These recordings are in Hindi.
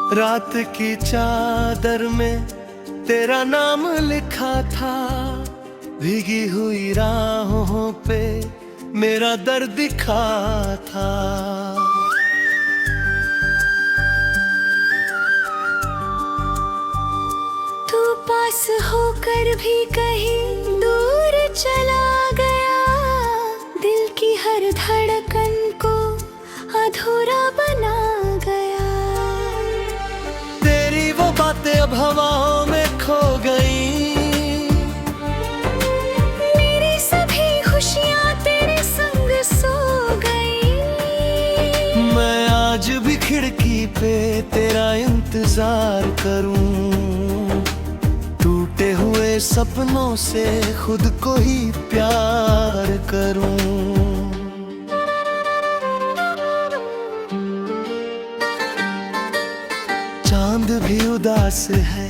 रात की चादर में तेरा नाम लिखा था, भीगी हुई राहों पे मेरा दर्द दिखा था। तू पास होकर भी कहीं दूर चला गया, दिल की हर धड़कन को अधूरा बना गया। तेरी वो बातें अब हवाओं में खो गई, मेरी सभी खुशियाँ तेरे संग सो गई। मैं आज भी खिड़की पे तेरा इंतजार करूं, टूटे हुए सपनों से खुद को ही प्यार करूं। चांद भी उदास है,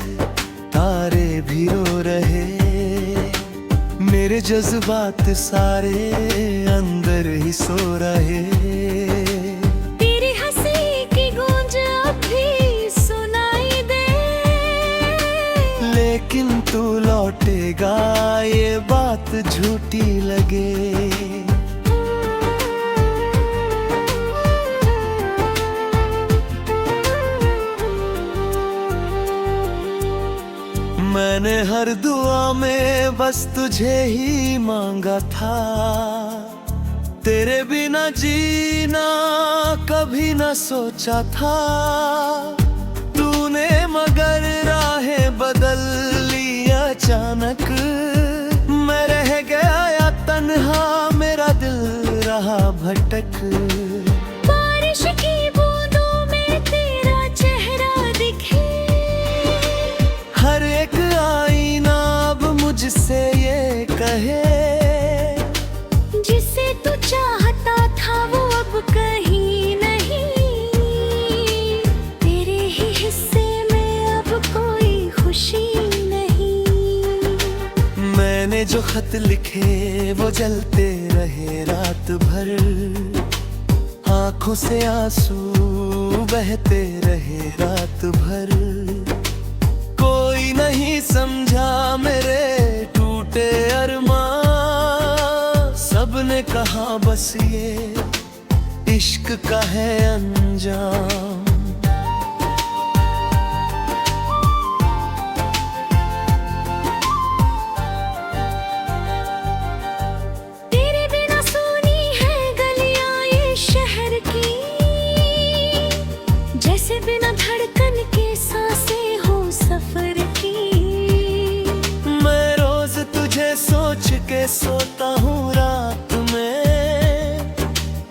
तारे भी रो रहे, मेरे जज्बात सारे अंदर ही सो रहे। तेरी हंसी की गूंज अब भी सुनाई दे, लेकिन तू लौटेगा ये बात झूठी लगे। मैंने हर दुआ में बस तुझे ही मांगा था, तेरे बिना जीना कभी न सोचा था। तूने मगर राहें बदल ली अचानक, मैं रह गया या तन्हा मेरा दिल रहा भटक। बारिश की बूंदों में तेरा चेहरा दिखे, हर एक आईना अब मुझसे ये कहे, जिसे तू चाहता था वो अब कहीं नहीं। तेरे ही हिस्से में अब कोई खुशी नहीं। मैंने जो खत लिखे वो जलते रहे रात भर, आंखों से आंसू बहते रहे रात भर। कोई नहीं समझा मेरे टूटे अरमां, सबने कहा बस ये इश्क का है अंजाम। तेरे बिना सुनी है गलियां ये शहर की, जैसे बिना धड़कन के सांसें हो सफर की। मैं रोज तुझे सोच के सोता हूँ रात में,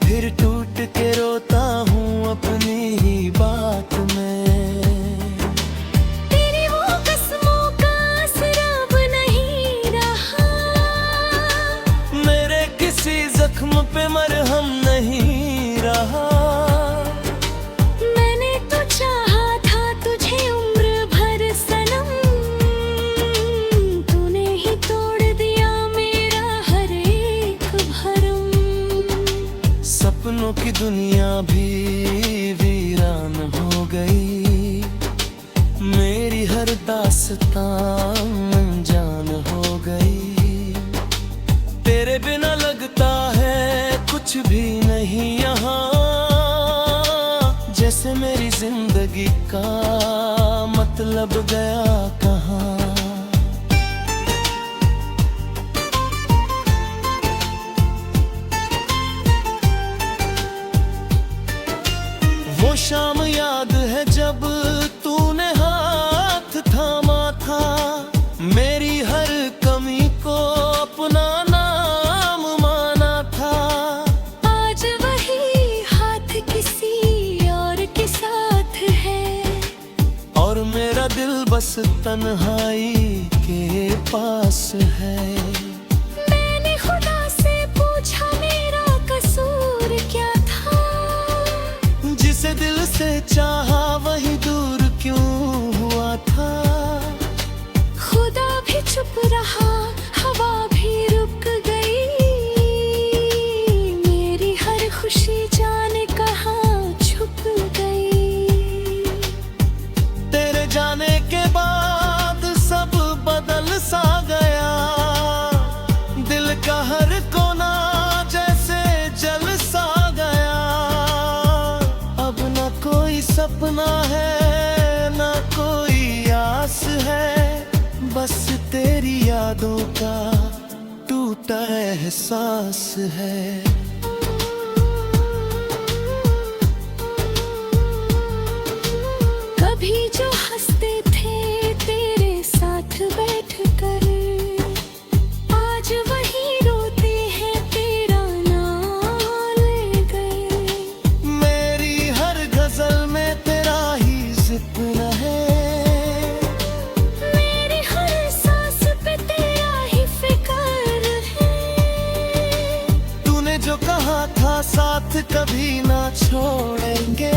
फिर टूट के रोता हूँ अपनी ही बात में। तेरी वो कसमों का असर अब नहीं रहा, मेरे किसी जख्म पे मरहम नहीं रहा। मैंने तो चाहा था तुझे उम्र भर सनम, तूने ही तोड़ दिया मेरा हर एक भरम। सपनों की दुनिया भी वीरान हो गई, मेरी हर दास्तां अनजान हो गई। तेरे बिना लगता है कुछ भी नहीं यहाँ, जैसे मेरी जिंदगी का मतलब गया कहाँ। वो शाम याद है जब तूने हाथ थामा था, मेरी हर कमी को अपना नाम माना था। आज वही हाथ किसी और के साथ है, और मेरा दिल बस तन्हाई के पास है। मैंने खुदा से पूछा मेरा कसूर क्या था, जिसे दिल से चाहा वही दूर क्यों हुआ था। खुदा भी चुप रहा, हवा भी रुक गई, मेरी हर खुशी जाने कहाँ छुप गई। यादों का टूटा एहसास है। कभी जो हंसते थे तेरे साथ बैठकर, आज वही रोते हैं तेरा नाम ले गए। मेरी हर गजल में तेरा ही जिक्र है, मेरी हर सांस पे तेरा ही फिक्र है। तूने जो कहा था साथ कभी ना छोड़ेंगे,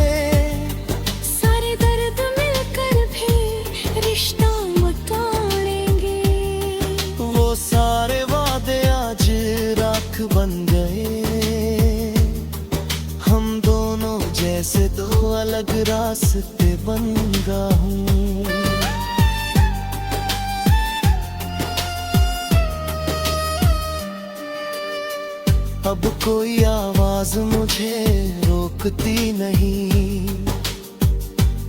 सारे दर्द मिलकर भी रिश्ता मत तोड़ेंगे। वो सारे वादे आज राख बन गए। हम दोनों जैसे दो अलग रास्ते बन गए हूँ। अब कोई आवाज मुझे रोकती नहीं,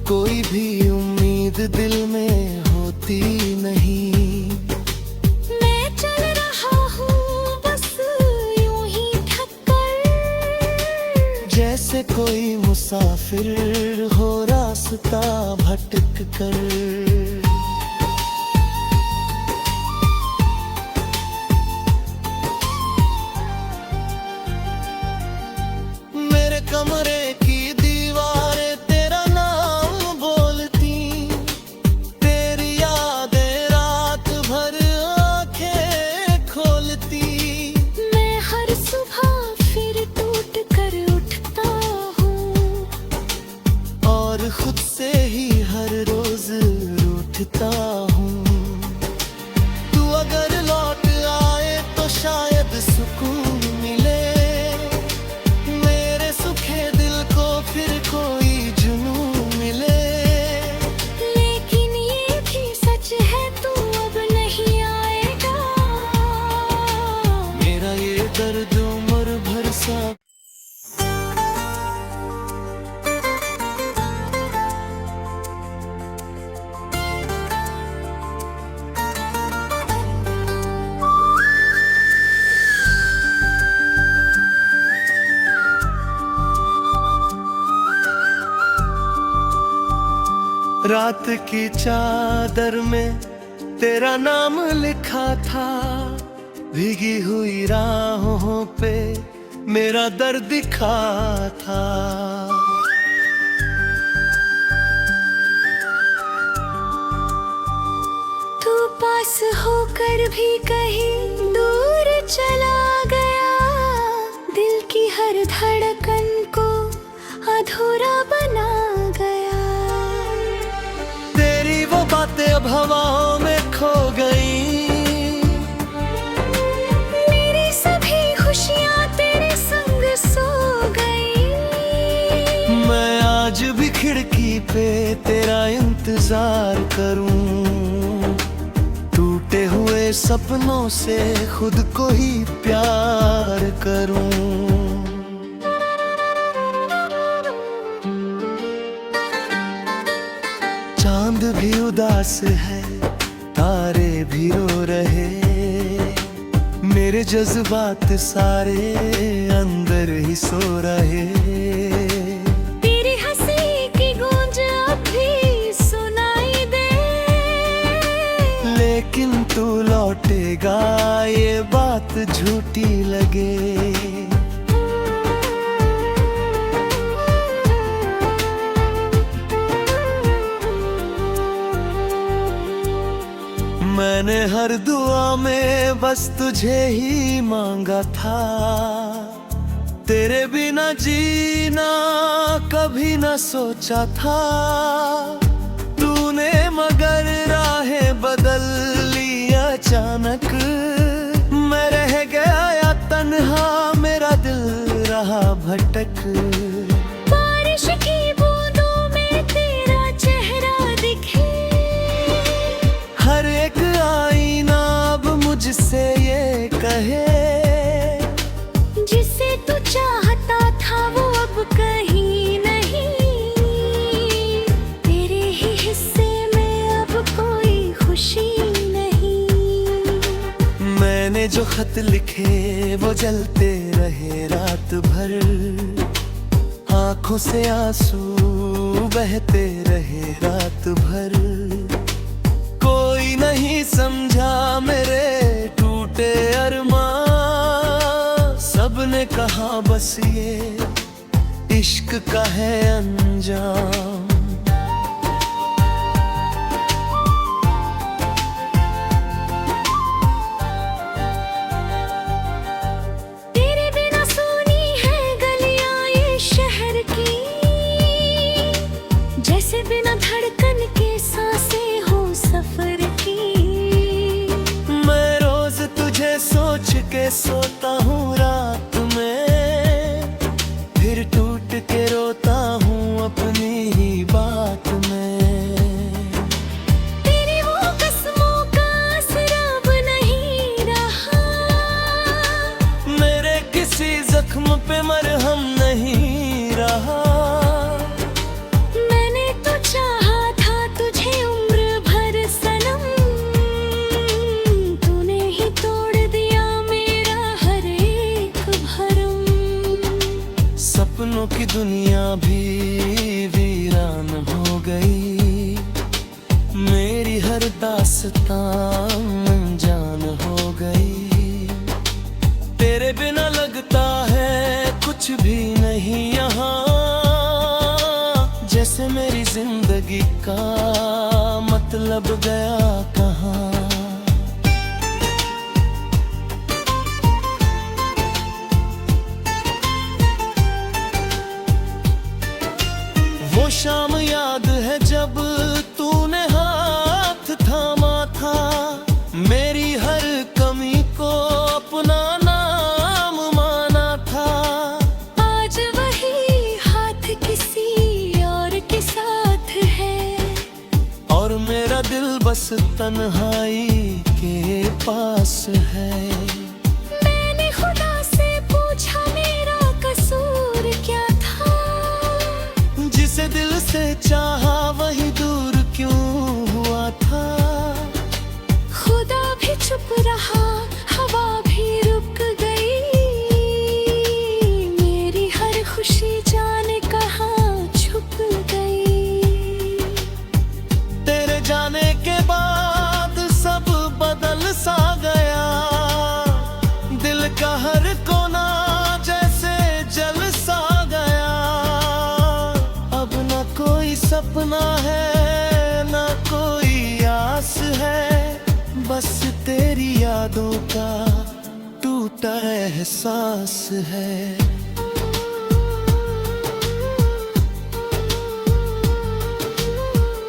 कोई भी उम्मीद दिल में होती नहीं। मैं चल रहा हूँ बस यूं ही थक कर, जैसे कोई मुसाफिर हो रास्ता भटक कर। मेरे कमरे की दीवारें तेरा नाम बोलती, तेरी यादें रात भर आंखें खोलती। मैं हर सुबह फिर टूट कर उठता हूँ, और खुद से ही हर रोज रूठता हूँ। तू अगर लौट आए तो शायद सुकून मिले, मेरे सूखे दिल को फिर कोई जुनून मिले। लेकिन ये भी सच है तू अब नहीं आएगा। मेरा ये दर्द उम्र भर सा रात की चादर में तेरा नाम लिखा था, भीगी हुई राहों पे मेरा दर्द दिखा था। तू पास होकर भी कहीं दूर चला गया, दिल की हर धड़कन को अधूरा बना गया। तेरी वो बातें अब हवाओं में खो गई, मेरी सभी खुशियाँ तेरे संग सो गई। मैं आज भी खिड़की पे तेरा इंतजार करूं, टूटे हुए सपनों से खुद को ही प्यार करूं। चांद भी उदास है, तारे भी रो रहे, मेरे जज्बात सारे अंदर ही सो रहे। तेरी हंसी की गूंज अब भी सुनाई दे, लेकिन तू लौटेगा ये बात झूठी लगे। मैंने हर दुआ में बस तुझे ही मांगा था, तेरे बिना जीना कभी न सोचा था। तूने मगर राहें बदल ली अचानक, मैं रह गया या तन्हा मेरा दिल रहा भटक। बारिश की बूंदों में तेरा चेहरा दिखे, हर एक आईना अब मुझसे ये कहे, जिसे तू चाहता था वो अब कहीं नहीं। तेरे ही हिस्से में अब कोई खुशी नहीं। खत लिखे वो जलते रहे रात भर, आंखों से आंसू बहते रहे रात भर। कोई नहीं समझा मेरे टूटे अरमां, सबने कहा बस ये इश्क का है अंजाम। तेरे बिना सुनी है गलियां ये शहर की, जैसे बिना धड़कन के सांसें हो सफर की। मैं रोज तुझे सोच के सोता हूँ रात में, फिर टूट के रोता हूँ अपनी ही बात में। तेरी वो कसमों का असर अब नहीं रहा, मेरे किसी जख्म पे मरहम नहीं रहा। मैंने तो चाहा था तुझे उम्र भर सनम, तूने ही तोड़ दिया मेरा हर एक भरम। सपनों की दुनिया भी वीरान हो गई, मेरी हर दास्तां अनजान हो गई। तेरे बिना लगता है कुछ भी नहीं यहाँ, जैसे मेरी जिंदगी का मतलब गया कहाँ। वो शाम याद है जब तूने हाथ थामा था, मेरी हर कमी को अपना नाम माना था। आज वही हाथ किसी और के साथ है, और मेरा दिल बस तन्हाई के पास है। मैंने खुदा से पूछा मेरा कसूर क्या था, जिसे दिल से चाहा वही दूर क्यों हुआ था। खुदा भी चुप रहा, हवा भी रुक गई, मेरी हर खुशी जाने कहाँ छुप गई। तेरे जाने के बाद सब बदल सा गया, दिल का हर कोना जैसे जल सा गया। अब न कोई सपना है न कोई आस है, बस तेरी यादों का टूटा एहसास है।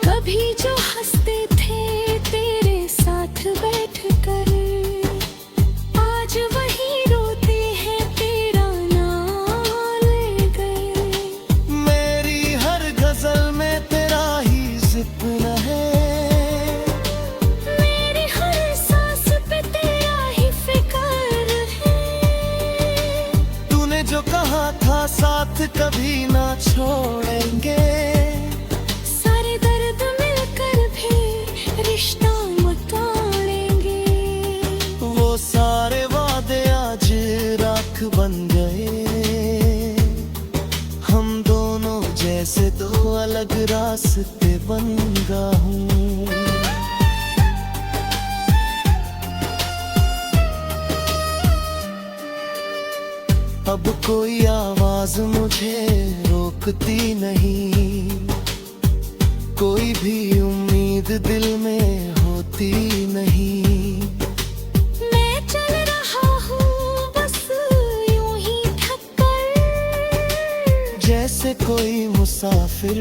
कभी जो हंसते थे तेरे साथ बैठकर, आज वही रोते हैं तेरा नाम ले गए। मेरी हर गजल में तेरा ही जिक्र है, मेरी हर सांस पे तेरा ही फिक्र है। तूने जो कहा था साथ कभी ना छोड़ेंगे, सारे दर्द मिलकर भी रिश्ता मटाड़ेंगे। वो सारे वादे आज राख बन गए, हम दोनों जैसे दो अलग रास्ते बन गए। अब कोई आवाज मुझे रोकती नहीं, कोई भी उम्मीद दिल में होती नहीं। मैं चल रहा हूँ बस यूं ही थक कर, जैसे कोई मुसाफिर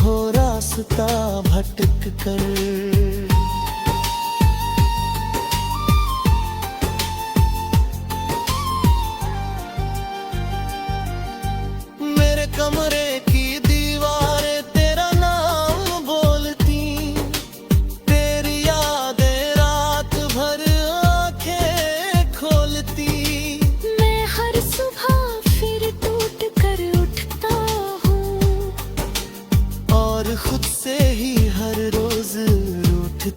हो रास्ता भटक कर। मेरे कमरे की दीवारें तेरा नाम बोलती, तेरी यादें रात भर आंखें खोलती। मैं हर सुबह फिर टूट कर उठता हूँ, और खुद से ही हर रोज रूठती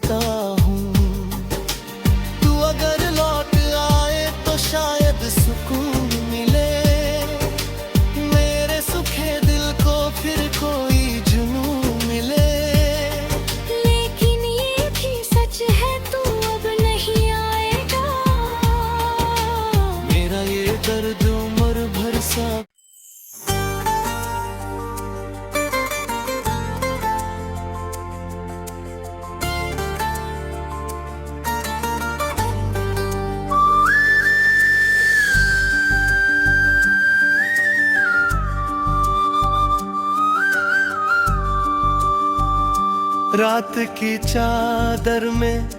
रात की चादर में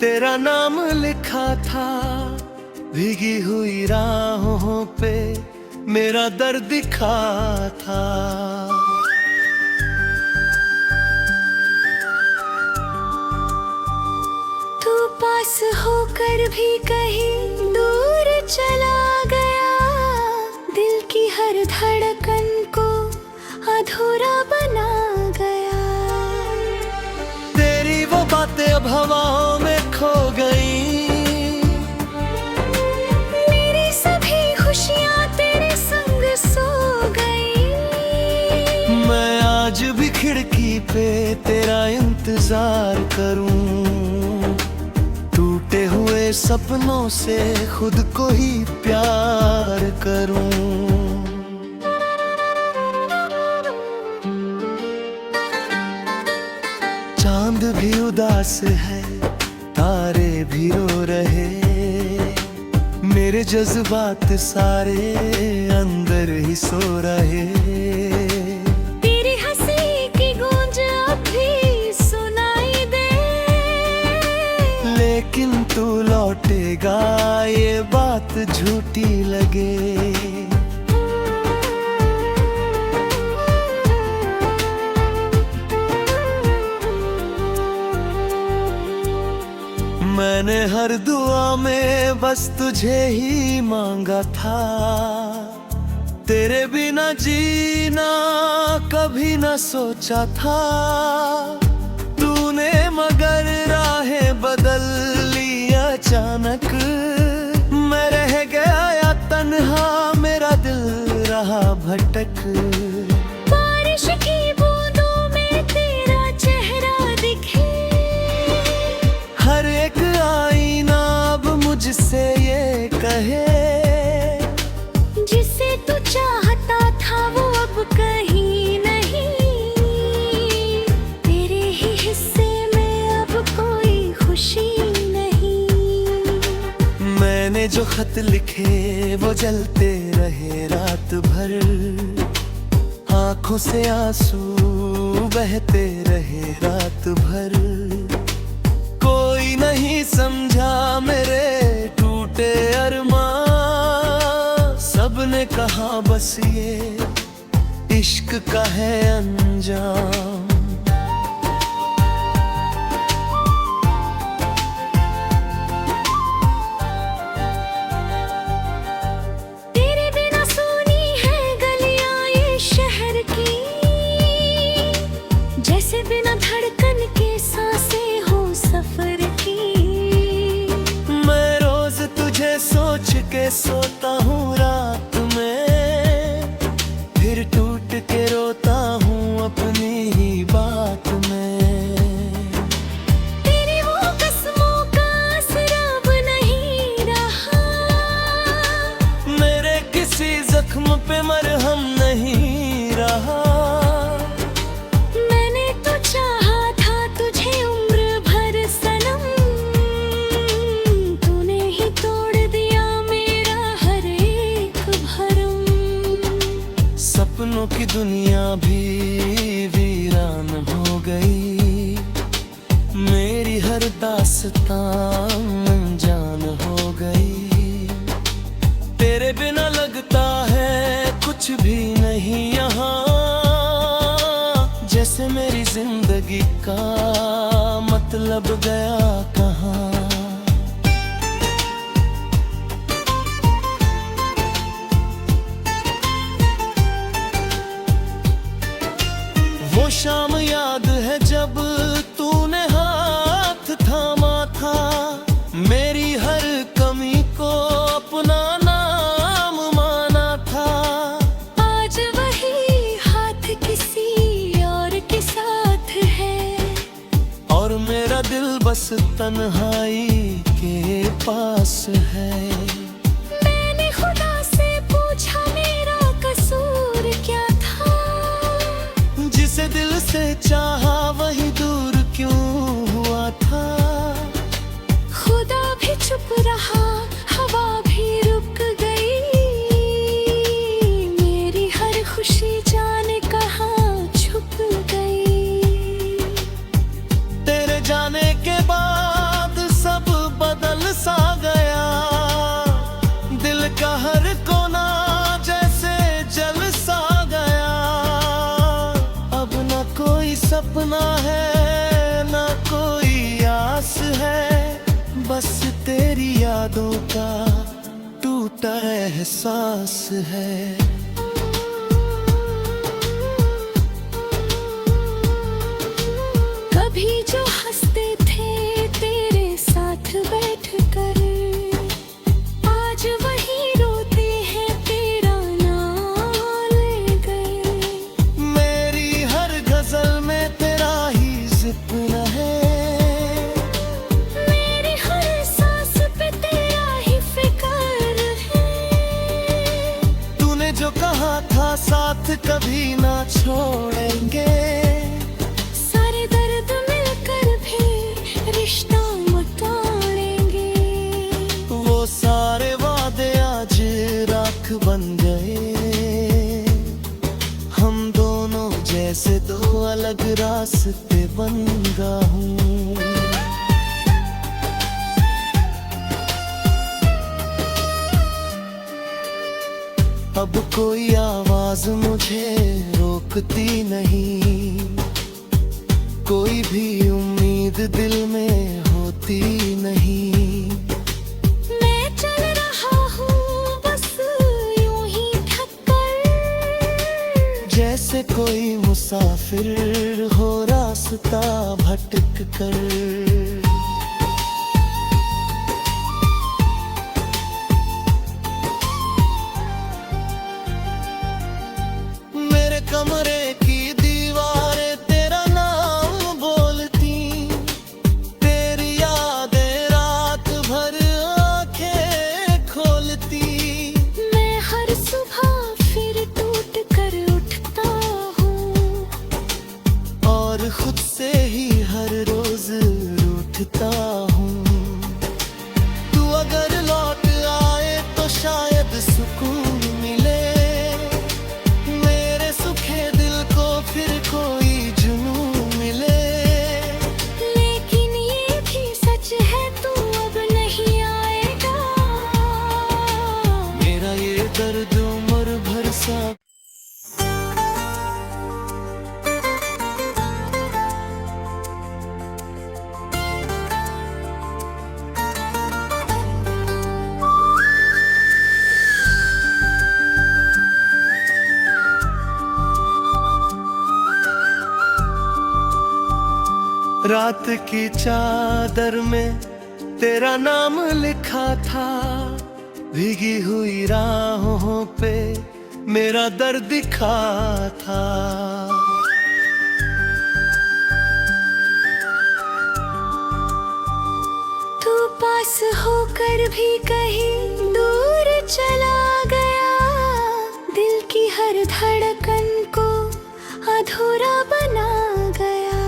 तेरा नाम लिखा था, भीगी हुई राहों पे मेरा दर्द दिखा था। तू पास होकर भी कहीं दूर चला गया, दिल की हर धड़कन को अधूरा बना गया। तेरी वो बातें अब हवाओं में खो गई, मेरी सभी खुशियाँ तेरे संग सो गई। मैं आज भी खिड़की पे तेरा इंतजार करूं, टूटे हुए सपनों से खुद को ही प्यार करूं। चांद भी उदास है, तारे भी रो रहे, मेरे जज्बात सारे अंदर ही सो रहे। तेरी हंसी की गूंज अब भी सुनाई दे, लेकिन तू लौटेगा ये बात झूठी लगे। मैंने हर दुआ में बस तुझे ही मांगा था, तेरे बिना जीना कभी न सोचा था। तूने मगर राहें बदल ली अचानक, मैं रह गया या तन्हा मेरा दिल रहा भटक। बारिश की बूंदों में तेरा चेहरा दिखे, हर एक आईना अब मुझसे ये कहे, जिसे तू चाहता था वो अब कहीं नहीं। तेरे ही हिस्से में अब कोई खुशी नहीं। मैंने जो खत लिखे वो जलते रहे रात भर, आंखों से आंसू बहते रहे रात भर। कोई नहीं समझा मेरे टूटे अरमां, सबने कहा बस ये इश्क का है अंजाम। तेरे बिना सुनी है गलियां ये शहर की, जैसे बिना धड़कन के सांसें हो सफर की। मैं रोज तुझे सोच के सोता हूँ रात में, फिर टूट के रोता हूँ अपनी ही बात में। तेरी वो कसमों का असर अब नहीं रहा, मेरे किसी जख्म पे मरहम नहीं रहा। मैंने तो चाहा था तुझे उम्र भर सनम, तूने ही तोड़ दिया मेरा हर एक भरम। सपनों की दुनिया भी वीरान हो गई, मेरी हर दास्तां अनजान हो गई। तेरे बिना लगता है कुछ भी नहीं यहाँ, जैसे मेरी जिंदगी का मतलब गया कहाँ। वो शाम याद है जब तूने हाथ थामा था, मेरी हर कमी को अपना नाम माना था। आज वही हाथ किसी और के साथ है, और मेरा दिल बस तन्हाई के पास है। मैंने खुदा से पूछा मेरा कसूर क्या था, जिसे दिल से चाहा वही दूर क्यों हुआ था। खुदा भी चुप रहा, हवा भी रुक गई, मेरी हर खुशी जाने कहाँ छुप गई। यादों का टूटा एहसास है। कभी जो हंसते थे तेरे साथ बैठकर, आज वही रोते हैं तेरा नाम ले गए। मेरी हर गजल में तेरा ही जिक्र है, मेरी हर सांस पे तेरा ही फिक्र है। तूने जो कहा था साथ कभी ना छोड़ेंगे, सारे दर्द मिलकर भी रिश्ता मटाड़ेंगे। वो सारे वादे आज राख बन गए। हम दोनों जैसे दो अलग रास्ते बन गए हूँ। अब कोई आवाज मुझे रोकती नहीं, कोई भी उम्मीद दिल में होती नहीं। मैं चल रहा हूँ बस यूं ही थक कर, जैसे कोई मुसाफिर हो रास्ता भटक कर। मेरे कमरे की दीवारें तेरा नाम बोलती, तेरी यादें रात भर आंखें खोलती। मैं हर सुबह फिर टूट कर उठता हूँ, और खुद से ही हर रोज रूठता हूँ। तू अगर लौट आए तो शायद सुकून मिले, मेरे सूखे दिल को फिर कोई जुनून मिले। लेकिन ये भी सच है तू अब नहीं आएगा। मेरा ये दर्द उम्र भर सा रात की चादर में तेरा नाम लिखा था, भीगी हुई राहों पे मेरा दर्द दिखा था। तू पास होकर भी कहीं दूर चला गया, दिल की हर धड़कन को अधूरा बना गया।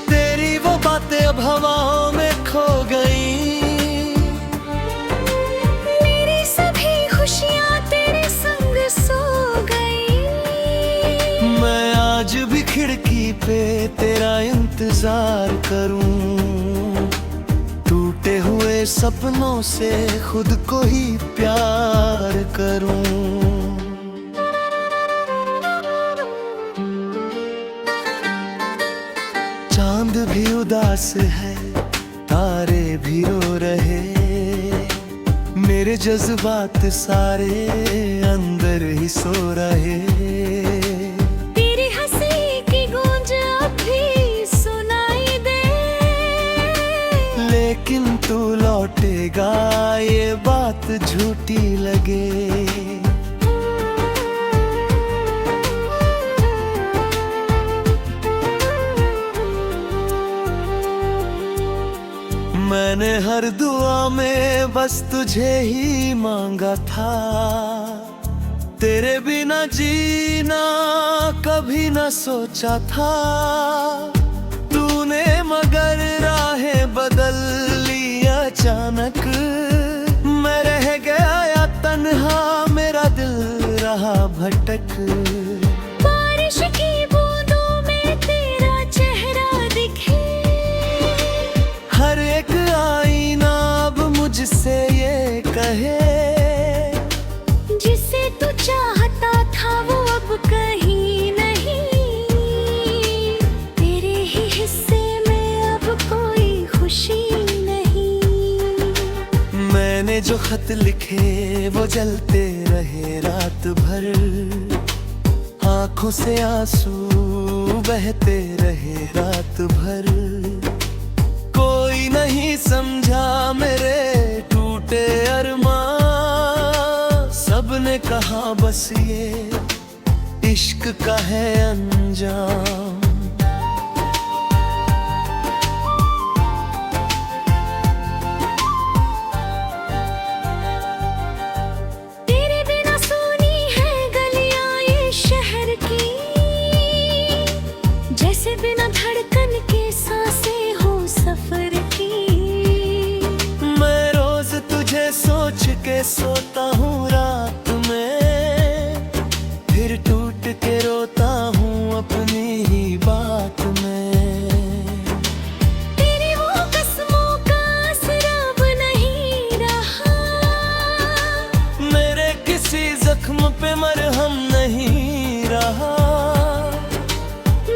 तेरी वो बातें अब हवाओं में खो गई, मेरी सभी खुशियाँ तेरे संग सो गई। मैं आज भी खिड़की पे तेरा इंतजार करूं, टूटे हुए सपनों से खुद को ही प्यार करूं। चांद भी उदास है, तारे भी रो रहे, मेरे जज्बात सारे अंदर ही सो रहे। तेरी हंसी की गूंज अब भी सुनाई दे, लेकिन तू लौटेगा ये बात झूठी लगे। मैंने हर दुआ में बस तुझे ही मांगा था, तेरे बिना जीना कभी न सोचा था। तूने मगर राहें बदल ली अचानक, मैं रह गया या तन्हा मेरा दिल रहा भटक। बारिश की बूंदों में तेरा चेहरा दिखे, हर एक आईना अब मुझसे ये कहे, जिसे तू चाहता था वो अब कहीं नहीं। तेरे ही हिस्से में अब कोई खुशी नहीं। खत लिखे वो जलते रहे रात भर, आंखों से आंसू बहते रहे रात भर। कोई नहीं समझा मेरे टूटे अरमां, सबने कहा बस ये इश्क का है अंजाम। तेरे बिना सुनी है गलियां ये शहर की, जैसे बिना धड़कन के सांसें हो सफर की। मैं रोज तुझे सोच के सोता हूँ रात में, फिर टूट के रोता हूँ अपनी ही बात में। तेरी वो कसमों का असर अब नहीं रहा, मेरे किसी जख्म पे मरहम नहीं रहा।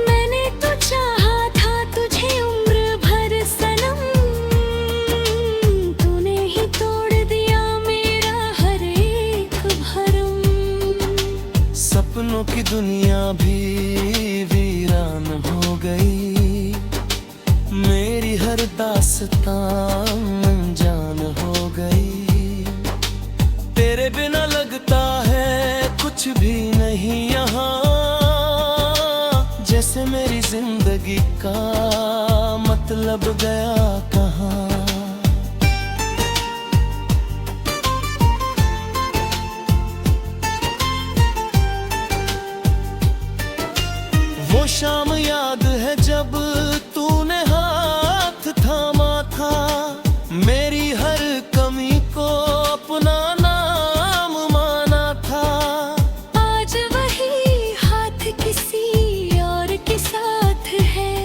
मैंने तो चाहा था तुझे उम्र भर सनम, तूने ही तोड़ दिया मेरा हर एक भरम। सपनों की दुनिया भी वीरान हो गई, मेरी हर दास्तां अनजान हो गई। तेरे बिना लगता है कुछ भी नहीं यहाँ, जैसे मेरी जिंदगी का मतलब गया कहाँ। वो शाम याद है जब तूने हाथ थामा था, मेरी हर कमी को अपना नाम माना था। आज वही हाथ किसी और के साथ है,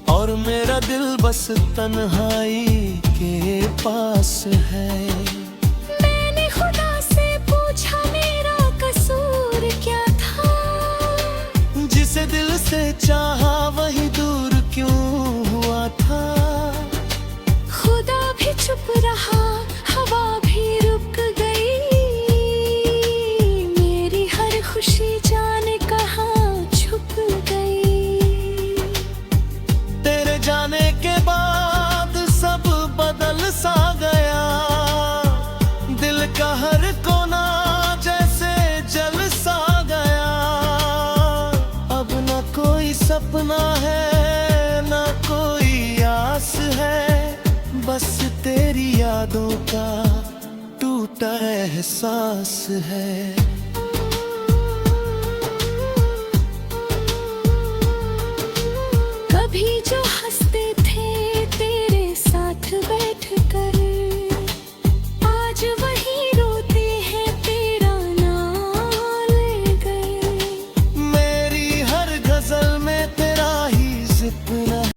और मेरा दिल बस तन्हाई के पास है। मैंने खुदा से पूछा मेरा कसूर क्या था, जिसे दिल से चाहा वही दूर क्यों हुआ था। खुदा भी चुप रहा, हवा भी रुक गई, मेरी हर खुशी जाने कहाँ छुप गई। तेरे जाने के बाद सब बदल सा गया, दिल का हर कोना जैसे जल सा गया। अब ना कोई सपना है ना कोई आस है, बस तेरी यादों का टूटा एहसास है।